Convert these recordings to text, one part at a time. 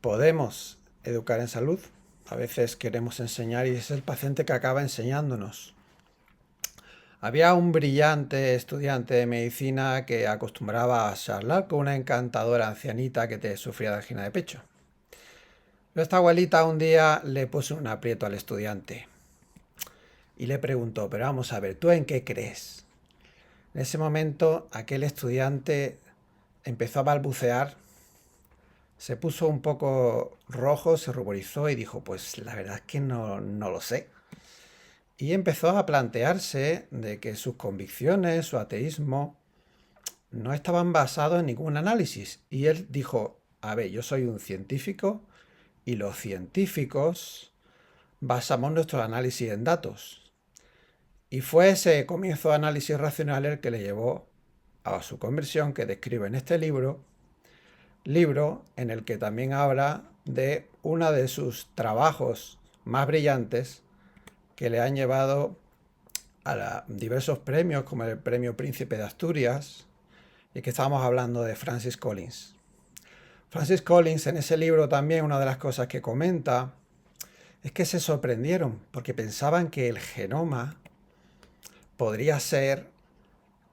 Podemos educar en salud. A veces queremos enseñar y es el paciente que acaba enseñándonos. Había un brillante estudiante de medicina que acostumbraba a charlar con una encantadora ancianita que te sufría de angina de pecho. Pero esta abuelita un día le puso un aprieto al estudiante y le preguntó, pero vamos a ver, ¿tú en qué crees? En ese momento aquel estudiante empezó a balbucear, se puso un poco rojo, se ruborizó y dijo, pues la verdad es que no lo sé. Y empezó a plantearse de que sus convicciones, su ateísmo, no estaban basados en ningún análisis. Y él dijo, a ver, yo soy un científico y los científicos basamos nuestro análisis en datos. Y fue ese comienzo de análisis racional el que le llevó a su conversión que describe en este libro en el que también habla de uno de sus trabajos más brillantes que le han llevado a diversos premios como el Premio Príncipe de Asturias, y que estábamos hablando de Francis Collins. Francis Collins en ese libro también una de las cosas que comenta es que se sorprendieron porque pensaban que el genoma podría ser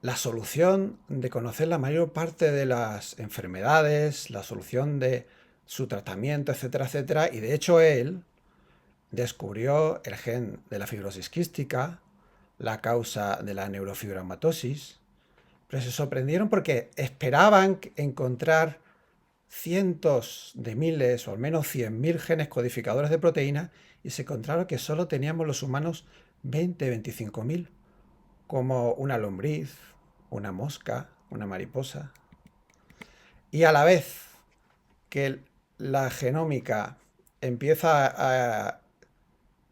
la solución de conocer la mayor parte de las enfermedades, la solución de su tratamiento, etcétera, etcétera. Y de hecho él descubrió el gen de la fibrosis quística, la causa de la neurofibromatosis, pero se sorprendieron porque esperaban encontrar cientos de miles o al menos 100.000 genes codificadores de proteínas y se encontraron que solo teníamos los humanos 20-25.000, como una lombriz, una mosca, una mariposa. Y a la vez que la genómica empieza a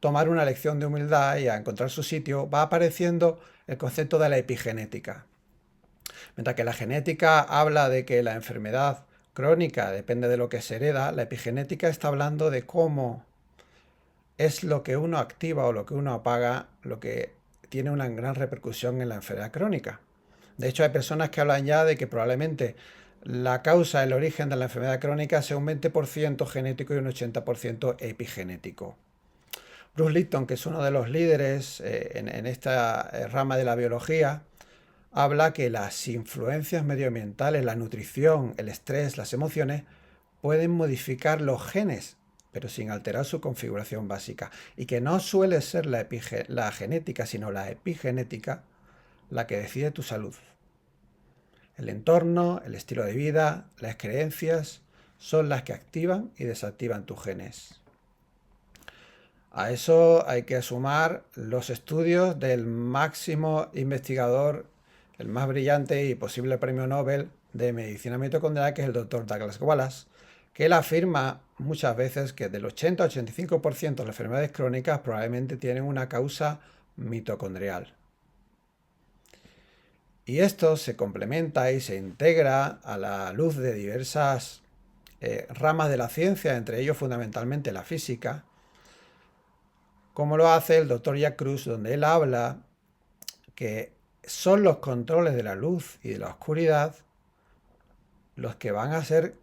tomar una lección de humildad y a encontrar su sitio, va apareciendo el concepto de la epigenética. Mientras que la genética habla de que la enfermedad crónica depende de lo que se hereda, la epigenética está hablando de cómo es lo que uno activa o lo que uno apaga lo que tiene una gran repercusión en la enfermedad crónica. De hecho, hay personas que hablan ya de que probablemente la causa, el origen de la enfermedad crónica sea un 20% genético y un 80% epigenético. Bruce Lipton, que es uno de los líderes en esta rama de la biología, habla que las influencias medioambientales, la nutrición, el estrés, las emociones, pueden modificar los genes, pero sin alterar su configuración básica. Y que no suele ser la genética, sino la epigenética, la que decide tu salud. El entorno, el estilo de vida, las creencias son las que activan y desactivan tus genes. A eso hay que sumar los estudios del máximo investigador, el más brillante y posible premio Nobel de medicina mitocondrial, que es el doctor Douglas Wallace, que él afirma muchas veces que del 80 al 85% de las enfermedades crónicas probablemente tienen una causa mitocondrial. Y esto se complementa y se integra a la luz de diversas ramas de la ciencia, entre ellos fundamentalmente la física, como lo hace el doctor Jack Kruse, donde él habla que son los controles de la luz y de la oscuridad los que van a hacer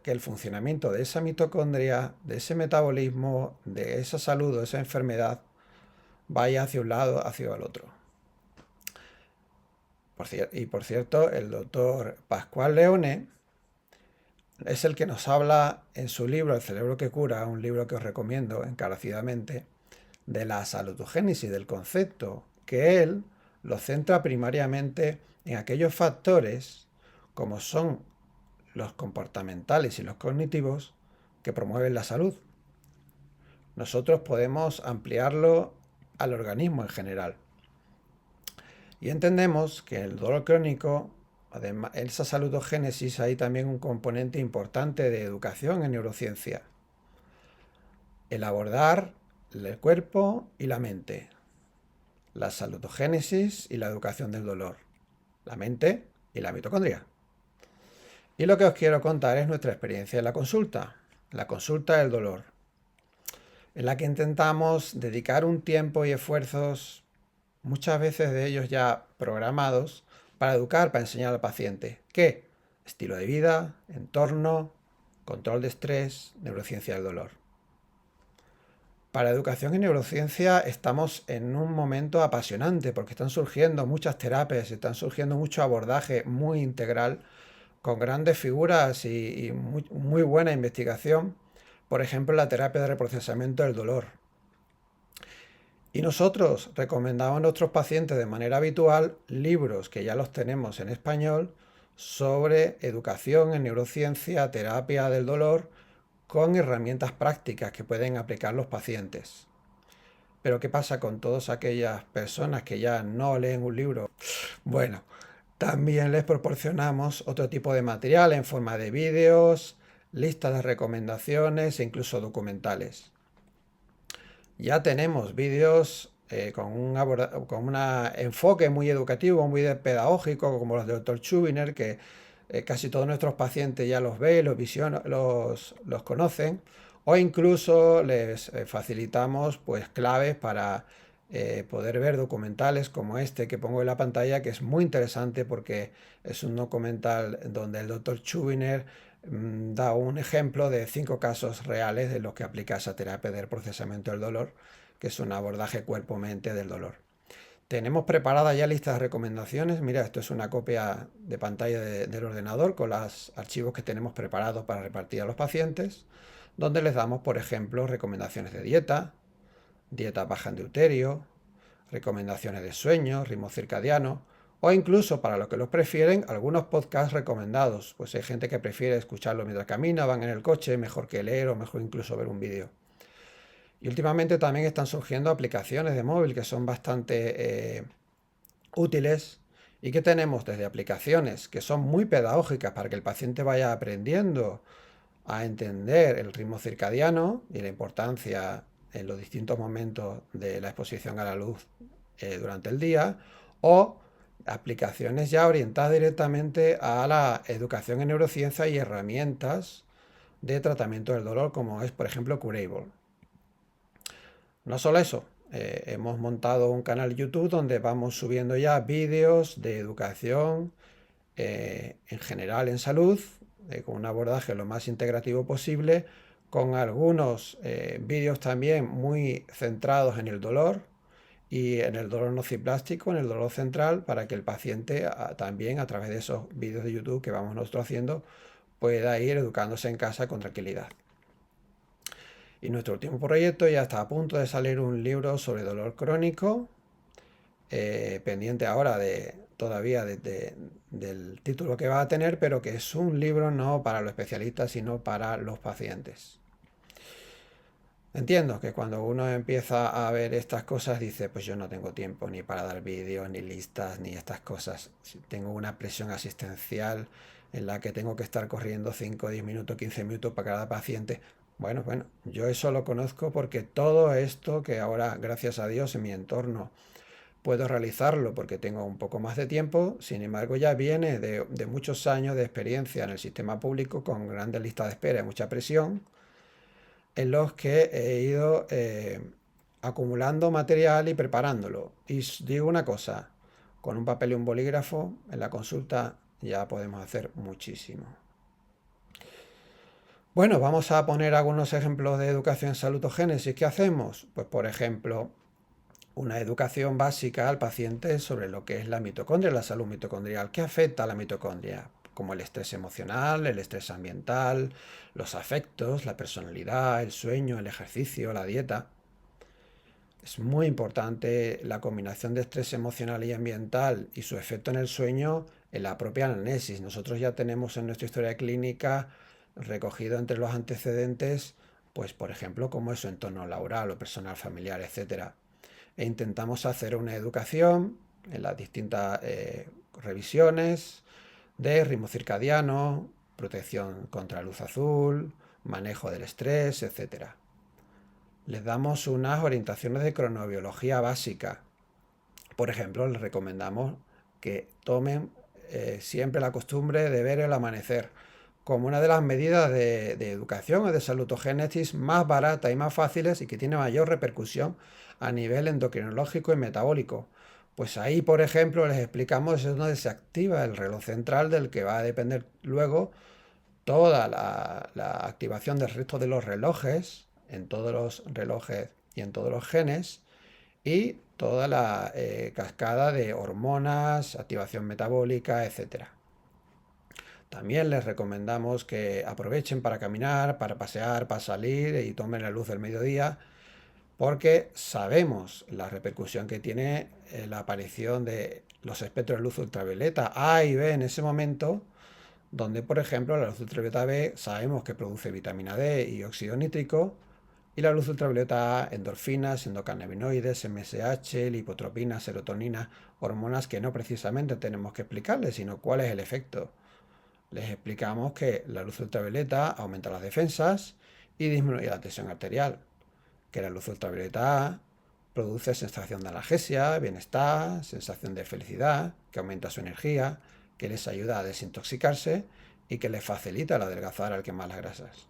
que el funcionamiento de esa mitocondria, de ese metabolismo, de esa salud o esa enfermedad vaya hacia un lado, hacia el otro. Por cierto, el doctor Pascual Leone es el que nos habla en su libro El cerebro que cura, un libro que os recomiendo encarecidamente, de la salutogénesis, del concepto, que él lo centra primariamente en aquellos factores como son los comportamentales y los cognitivos que promueven la salud. Nosotros podemos ampliarlo al organismo en general. Y entendemos que el dolor crónico, además, en esa salutogénesis hay también un componente importante de educación en neurociencia. El abordar el cuerpo y la mente, la salutogénesis y la educación del dolor, la mente y la mitocondria. Y lo que os quiero contar es nuestra experiencia en la consulta del dolor, en la que intentamos dedicar un tiempo y esfuerzos, muchas veces de ellos ya programados, para educar, para enseñar al paciente. ¿Qué? Estilo de vida, entorno, control de estrés, neurociencia del dolor. Para educación en neurociencia estamos en un momento apasionante porque están surgiendo muchas terapias, están surgiendo mucho abordaje muy integral con grandes figuras y muy buena investigación. Por ejemplo, la terapia de reprocesamiento del dolor. Y nosotros recomendamos a nuestros pacientes de manera habitual libros que ya los tenemos en español sobre educación en neurociencia, terapia del dolor, con herramientas prácticas que pueden aplicar los pacientes. Pero ¿qué pasa con todas aquellas personas que ya no leen un libro? Bueno, también les proporcionamos otro tipo de material en forma de vídeos, listas de recomendaciones e incluso documentales. Ya tenemos vídeos con un enfoque muy educativo, muy pedagógico, como los de Dr. Schubiner, que casi todos nuestros pacientes ya los ven, los conocen, o incluso les facilitamos pues claves para poder ver documentales como este que pongo en la pantalla, que es muy interesante porque es un documental donde el Dr. Schubiner da un ejemplo de 5 casos reales de los que aplica esa terapia del procesamiento del dolor, que es un abordaje cuerpo-mente del dolor. Tenemos preparada ya lista de recomendaciones. Mira, esto es una copia de pantalla del ordenador con los archivos que tenemos preparados para repartir a los pacientes, donde les damos, por ejemplo, recomendaciones de dieta, dieta baja en deuterio, recomendaciones de sueño, ritmo circadiano, o incluso, para los que los prefieren, algunos podcasts recomendados. Pues hay gente que prefiere escucharlo mientras camina, van en el coche, mejor que leer o mejor incluso ver un vídeo. Y últimamente también están surgiendo aplicaciones de móvil que son bastante útiles y que tenemos desde aplicaciones que son muy pedagógicas para que el paciente vaya aprendiendo a entender el ritmo circadiano y la importancia en los distintos momentos de la exposición a la luz durante el día, o aplicaciones ya orientadas directamente a la educación en neurociencia y herramientas de tratamiento del dolor, como es, por ejemplo, Curable. No solo eso, hemos montado un canal YouTube donde vamos subiendo ya vídeos de educación en general en salud, con un abordaje lo más integrativo posible, con algunos vídeos también muy centrados en el dolor y en el dolor nociplástico, en el dolor central, para que el paciente también a través de esos vídeos de YouTube que vamos nosotros haciendo pueda ir educándose en casa con tranquilidad. Y nuestro último proyecto ya está a punto de salir un libro sobre dolor crónico, pendiente ahora todavía del título que va a tener, pero que es un libro no para los especialistas, sino para los pacientes. Entiendo que cuando uno empieza a ver estas cosas dice, pues yo no tengo tiempo ni para dar vídeos, ni listas, ni estas cosas. Tengo una presión asistencial en la que tengo que estar corriendo 5, 10 minutos, 15 minutos para cada paciente. Bueno, yo eso lo conozco porque todo esto que ahora, gracias a Dios, en mi entorno puedo realizarlo porque tengo un poco más de tiempo, sin embargo ya viene de muchos años de experiencia en el sistema público con grandes listas de espera y mucha presión, en los que he ido acumulando material y preparándolo. Y digo una cosa, con un papel y un bolígrafo en la consulta ya podemos hacer muchísimo. Bueno, vamos a poner algunos ejemplos de educación en salutogénesis. ¿Qué hacemos? Pues por ejemplo, una educación básica al paciente sobre lo que es la mitocondria, la salud mitocondrial. ¿Qué afecta a la mitocondria? Como el estrés emocional, el estrés ambiental, los afectos, la personalidad, el sueño, el ejercicio, la dieta. Es muy importante la combinación de estrés emocional y ambiental y su efecto en el sueño en la propia anamnesis. Nosotros ya tenemos en nuestra historia clínica recogido entre los antecedentes, pues por ejemplo, como es su entorno laboral o personal familiar, etcétera. E intentamos hacer una educación en las distintas revisiones de ritmo circadiano, protección contra luz azul, manejo del estrés, etcétera. Les damos unas orientaciones de cronobiología básica. Por ejemplo, les recomendamos que tomen siempre la costumbre de ver el amanecer como una de las medidas de educación o de salutogénesis más baratas y más fáciles y que tiene mayor repercusión a nivel endocrinológico y metabólico. Pues ahí, por ejemplo, les explicamos es donde se activa el reloj central del que va a depender luego toda la activación del resto de los relojes, en todos los relojes y en todos los genes, y toda la cascada de hormonas, activación metabólica, etcétera. También les recomendamos que aprovechen para caminar, para pasear, para salir y tomen la luz del mediodía, porque sabemos la repercusión que tiene la aparición de los espectros de luz ultravioleta A y B en ese momento, donde por ejemplo la luz ultravioleta B sabemos que produce vitamina D y óxido nítrico, y la luz ultravioleta A, endorfinas, endocannabinoides, MSH, lipotropina, serotonina, hormonas que no precisamente tenemos que explicarles, sino cuál es el efecto. Les explicamos que la luz ultravioleta aumenta las defensas y disminuye la tensión arterial, que la luz ultravioleta A produce sensación de analgesia, bienestar, sensación de felicidad, que aumenta su energía, que les ayuda a desintoxicarse y que les facilita el adelgazar al quemar las grasas.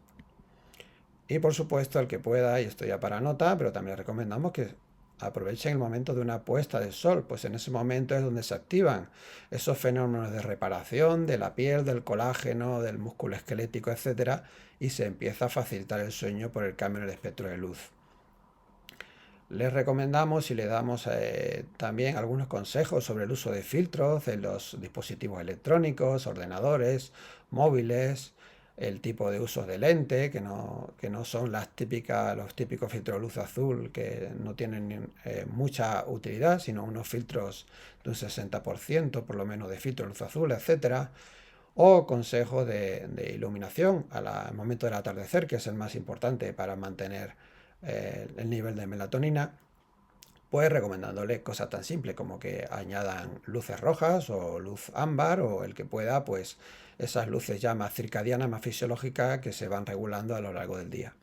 Y por supuesto, el que pueda, y esto ya para nota, pero también recomendamos que aprovechen el momento de una puesta de sol, pues en ese momento es donde se activan esos fenómenos de reparación de la piel, del colágeno, del músculo esquelético, etcétera, y se empieza a facilitar el sueño por el cambio en el espectro de luz. Les recomendamos y le damos también algunos consejos sobre el uso de filtros en los dispositivos electrónicos, ordenadores, móviles, el tipo de uso de lente, que no son los típicos filtros de luz azul que no tienen mucha utilidad, sino unos filtros de un 60% por lo menos de filtro de luz azul, etcétera. O consejos de iluminación al momento del atardecer, que es el más importante para mantener el nivel de melatonina, pues recomendándole cosas tan simples como que añadan luces rojas o luz ámbar, o el que pueda, pues esas luces ya más circadianas, más fisiológicas, que se van regulando a lo largo del día.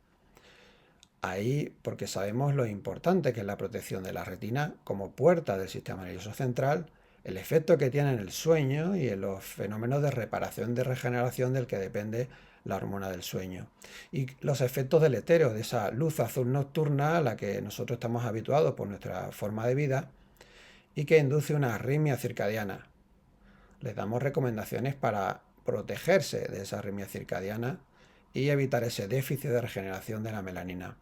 Ahí, porque sabemos lo importante que es la protección de la retina como puerta del sistema nervioso central, el efecto que tiene en el sueño y en los fenómenos de reparación, de regeneración del que depende la hormona del sueño. Y los efectos deletéreos de esa luz azul nocturna a la que nosotros estamos habituados por nuestra forma de vida y que induce una arritmia circadiana. Les damos recomendaciones para protegerse de esa arritmia circadiana y evitar ese déficit de regeneración de la melanina.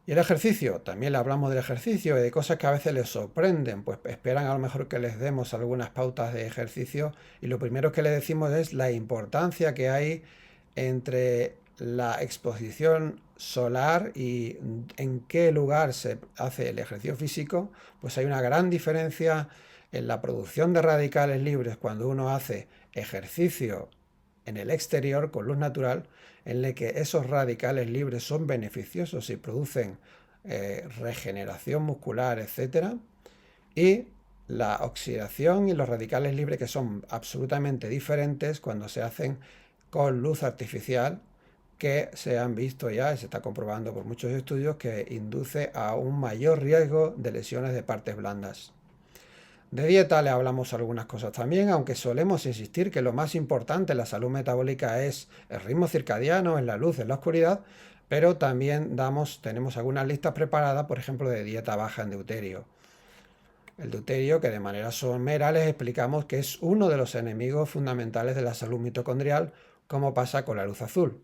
Y el ejercicio, también le hablamos del ejercicio y de cosas que a veces les sorprenden, pues esperan a lo mejor que les demos algunas pautas de ejercicio, y lo primero que les decimos es la importancia que hay entre la exposición solar y en qué lugar se hace el ejercicio físico. Pues hay una gran diferencia en la producción de radicales libres cuando uno hace ejercicio en el exterior con luz natural, en el que esos radicales libres son beneficiosos y producen regeneración muscular, etcétera, y la oxidación y los radicales libres, que son absolutamente diferentes cuando se hacen con luz artificial, que se han visto ya y se está comprobando por muchos estudios que induce a un mayor riesgo de lesiones de partes blandas. De dieta le hablamos algunas cosas también, aunque solemos insistir que lo más importante en la salud metabólica es el ritmo circadiano, en la luz, en la oscuridad, pero también tenemos algunas listas preparadas, por ejemplo, de dieta baja en deuterio. El deuterio, que de manera somera les explicamos que es uno de los enemigos fundamentales de la salud mitocondrial, como pasa con la luz azul.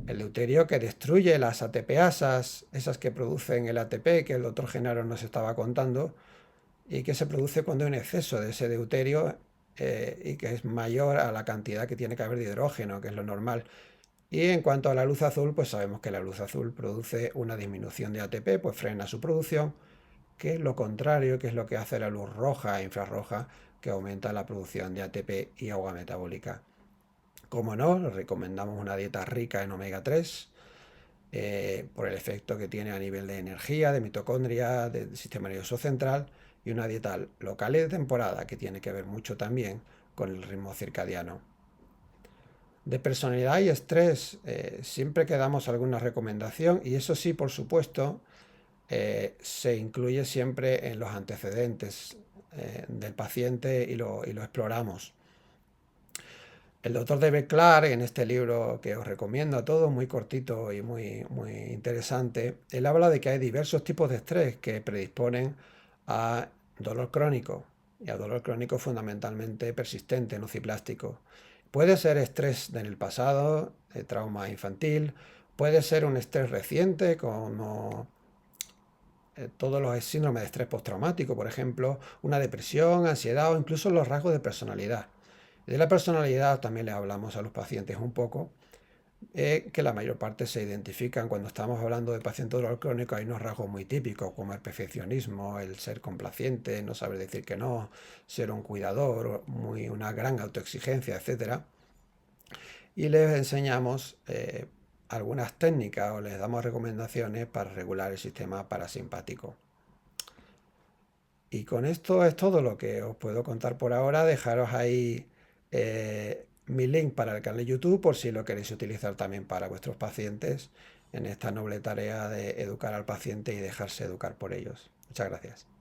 El deuterio que destruye las ATPasas, esas que producen el ATP que el doctor Genaro nos estaba contando, y que se produce cuando hay un exceso de ese deuterio y que es mayor a la cantidad que tiene que haber de hidrógeno, que es lo normal. Y en cuanto a la luz azul, pues sabemos que la luz azul produce una disminución de ATP, pues frena su producción, que es lo contrario, que es lo que hace la luz roja e infrarroja, que aumenta la producción de ATP y agua metabólica. Como no, les recomendamos una dieta rica en omega 3, por el efecto que tiene a nivel de energía, de mitocondria, del sistema nervioso central, y una dieta local y de temporada que tiene que ver mucho también con el ritmo circadiano. De personalidad y estrés, siempre que damos alguna recomendación, y eso sí, por supuesto, se incluye siempre en los antecedentes del paciente y lo exploramos. El doctor David Clark, en este libro que os recomiendo a todos, muy cortito y muy interesante, él habla de que hay diversos tipos de estrés que predisponen a dolor crónico, y a dolor crónico fundamentalmente persistente, nociplástico. Puede ser estrés en el pasado, trauma infantil, puede ser un estrés reciente como todos los síndromes de estrés postraumático, por ejemplo, una depresión, ansiedad o incluso los rasgos de personalidad. De la personalidad también le hablamos a los pacientes un poco, que la mayor parte se identifican cuando estamos hablando de pacientes de dolor crónico. Hay unos rasgos muy típicos como el perfeccionismo, el ser complaciente, no saber decir que no, ser un cuidador, una gran autoexigencia, etcétera. Y les enseñamos algunas técnicas o les damos recomendaciones para regular el sistema parasimpático. Y con esto es todo lo que os puedo contar por ahora. Dejaros ahí mi link para el canal de YouTube por si lo queréis utilizar también para vuestros pacientes en esta noble tarea de educar al paciente y dejarse educar por ellos. Muchas gracias.